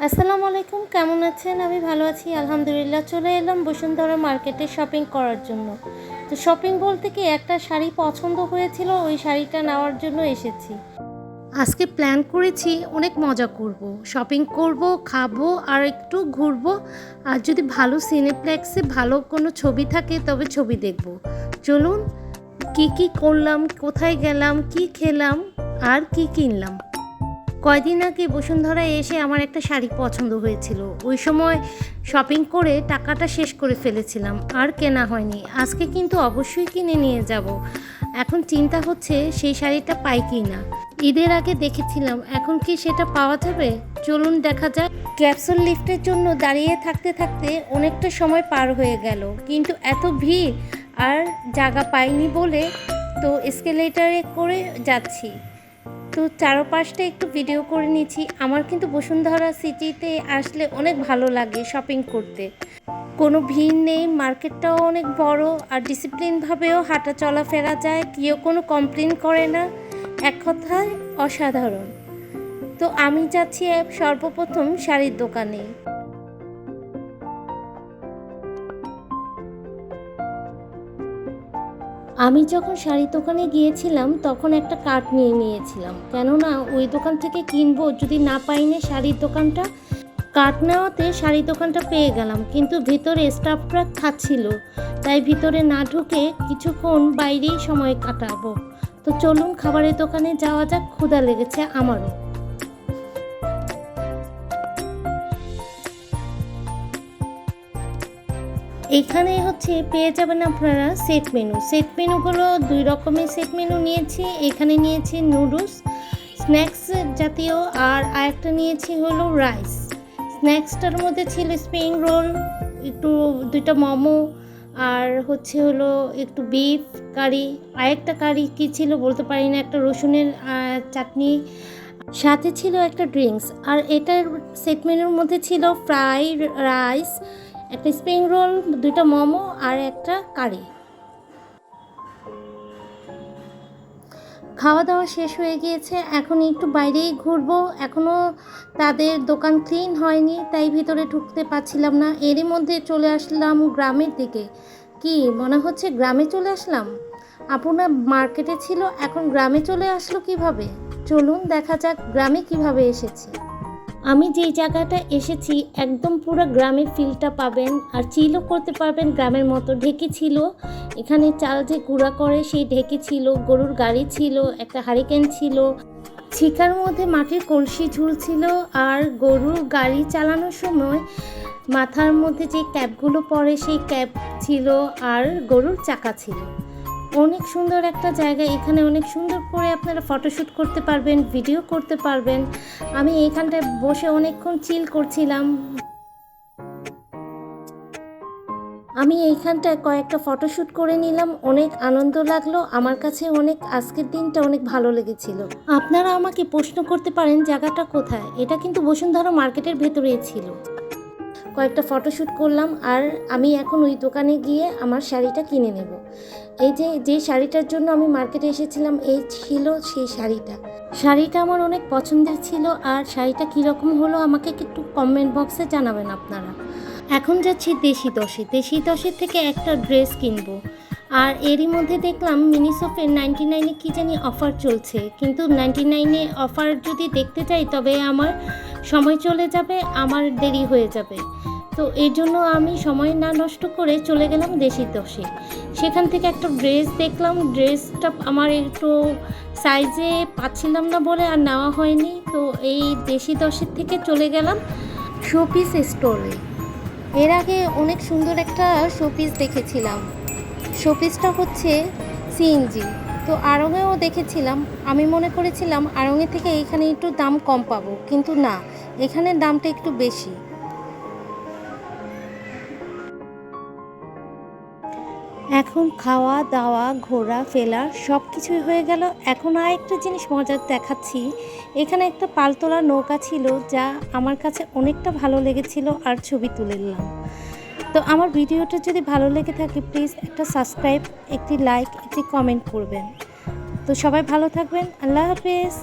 আসসালামু আলাইকুম, কেমন আছেন? আমি ভালো আছি আলহামদুলিল্লাহ। চলে এলাম বসুন্ধরা মার্কেটে শপিং করার জন্য। তো শপিং বলতে কি একটা শাড়ি পছন্দ হয়েছিল, ওই শাড়িটা নেওয়ার জন্য এসেছি। আজকে প্ল্যান করেছি অনেক মজা করব, শপিং করব, খাবো আর একটু ঘুরবো। আর যদি ভালো সিনেপ্লেক্সে ভালো কোনো ছবি থাকে তবে ছবি দেখব। চলুন কি করলাম, কোথায় গেলাম, কি খেলাম আর কি কিনলাম। কয়দিন আগে বসুন্ধরায় এসে আমার একটা শাড়ি পছন্দ হয়েছিল। ওই সময় শপিং করে টাকাটা শেষ করে ফেলেছিলাম, আর কেনা হয়নি। আজকে কিন্তু অবশ্যই কিনে নিয়ে যাব। এখন চিন্তা হচ্ছে সেই শাড়িটা পাই কি না। ঈদের আগে দেখেছিলাম, এখন কি সেটা পাওয়া যাবে? চলুন দেখা যাক। ক্যাপসুল লিফটের জন্য দাঁড়িয়ে থাকতে থাকতে অনেকটা সময় পার হয়ে গেল, কিন্তু এত ভিড় আর জায়গা পাইনি বলে তো এসকেলেটারে করে যাচ্ছি। তো চারপাশটা একটু ভিডিও করে নিচ্ছি। আমার কিন্তু বসুন্ধরা সিটিতে আসলে অনেক ভালো লাগে শপিং করতে। কোনো ভিড় নেই, মার্কেটটাও অনেক বড় আর ডিসিপ্লিনভাবেও হাঁটা চলাফেরা যায়, কেউ কোনো কমপ্লেন করে না। এক কথায় অসাধারণ। তো আমি যাচ্ছি সর্বপ্রথম শাড়ির দোকানে। আমি যখন শাড়ির দোকানে গিয়েছিলাম তখন একটা কার্ড নিয়ে নিয়েছিলাম, কেননা ওই দোকান থেকে কিনবো, যদি না পাই না শাড়ির দোকানটা। কার্ড নেওয়াতে শাড়ির দোকানটা পেয়ে গেলাম, কিন্তু ভিতরে স্টাফরা খাচ্ছিল, তাই ভিতরে না ঢুকে কিছুক্ষণ বাইরেই সময় কাটাবো। তো চলুন খাবারের দোকানে যাওয়া যাক, ক্ষুধা লেগেছে আমারও। এখানে পেয়ে যাবেন আপনারা সেট মেনু। সেট মেনুগুলো দুই রকমের সেট মেনু নিয়েছি। এখানে নিয়েছি নুডলস, স্ন্যাক্স জাতীয়, আর আরেকটা নিয়েছি হলো রাইস। স্ন্যাক্সটার মধ্যে ছিল স্প্রিং রোল, একটু দুইটা মোমো, আর হলো একটু বিফ কারি, আরেকটা কারি কী ছিল বলতে পারি না, একটা রসুনের চাটনি, সাথে ছিল একটা ড্রিঙ্কস। আর এটার সেট মেনুর মধ্যে ছিল ফ্রাইড রাইস, একটা স্প্রিং রোল, দুইটা মোমো আর একটা কারি। খাওয়া দাওয়া শেষ হয়ে গিয়েছে, এখন একটু বাইরেই ঘুরবো। এখনও তাদের দোকান ক্লিন হয়নি, তাই ভিতরে ঢুকতে পারছিলাম না। এরই মধ্যে চলে আসলাম গ্রামের দিকে। কি মনে হচ্ছে গ্রামে চলে আসলাম? আপনার মার্কেটে ছিল, এখন গ্রামে চলে আসলো কিভাবে? চলুন দেখা যাক গ্রামে কিভাবে এসেছি। আমি যেই জায়গাটা এসেছি একদম পুরো গ্রামের ফিলটা পাবেন, আর চিলও করতে পারবেন গ্রামের মতো। ঢেকি ছিল, এখানে চাল যে গুঁড়া করে সেই ঢেকি ছিল, গরুর গাড়ি ছিল, একটা হারিকেন ছিল, ছিকার মধ্যে মাটির কলসি ঝুলছিল, আর গরুর গাড়ি চালানোর সময় মাথার মধ্যে যে ক্যাপগুলো পরে সেই ক্যাপ ছিল, আর গরুর চাকা ছিল। অনেক সুন্দর একটা জায়গা, এখানে অনেক সুন্দর করে আপনারা ফটোশ্যুট করতে পারবেন, ভিডিও করতে পারবেন। আমি এইখানটায় বসে অনেকক্ষণ চিল করছিলাম। আমি এইখানটায় কয়েকটা ফটোশ্যুট করে নিলাম, অনেক আনন্দ লাগলো আমার কাছে, অনেক আজকের দিনটা অনেক ভালো লেগেছিল। আপনারা আমাকে প্রশ্ন করতে পারেন জায়গাটা কোথায়, এটা কিন্তু বসুন্ধরা মার্কেটের ভেতরেই ছিল। কয়েকটা ফটোশ্যুট করলাম, আর আমি এখন ওই দোকানে গিয়ে আমার শাড়িটা কিনে নেব। এই যে শাড়িটার জন্য আমি মার্কেটে এসেছিলাম, এই ছিল সেই শাড়িটা আমার অনেক পছন্দের ছিল। আর শাড়িটা কীরকম হলো আমাকে একটু কমেন্ট বক্সে জানাবেন আপনারা। এখন যাচ্ছি দেশি দশের থেকে একটা ড্রেস কিনবো। আর এরই মধ্যে দেখলাম মিনিসোফের 99-এ কী জানি অফার চলছে, কিন্তু 99-এ অফার যদি দেখতে চাই তবে আমার সময় চলে যাবে, আমার দেরি হয়ে যাবে। তো এই জন্য আমি সময় না নষ্ট করে চলে গেলাম দেশি দশে। সেখান থেকে একটা ড্রেস দেখলাম, ড্রেসটা আমার একটু সাইজে পাচ্ছিলাম না বলে আর নেওয়া হয়নি। তো এই দেশি দশের থেকে চলে গেলাম শোপিস স্টোরে। এর আগে অনেক সুন্দর একটা শোপিস দেখেছিলাম, শোপিসটা সিএনজি। তো আড়ংয়েও দেখেছিলাম, আমি মনে করেছিলাম আড়ংয়ের থেকে এখানে একটু দাম কম পাবো, কিন্তু না, এখানে দামটা একটু বেশি। এখন খাওয়া দাওয়া ঘোরা ফেরা সব কিছুই হয়ে গেল। এখন আর একটা জিনিস মজার দেখাচ্ছি। এখানে একটা পালতোলা নৌকা ছিল, যা আমার কাছে অনেকটা ভালো লেগেছিল, আর ছবি তুলে নিলাম। তো আমার ভিডিওটা যদি ভালো লেগে থাকে প্লিজ একটা সাবস্ক্রাইব, একটি লাইক, একটি কমেন্ট করবেন। তো সবাই ভালো থাকবেন, আল্লাহ হাফেজ।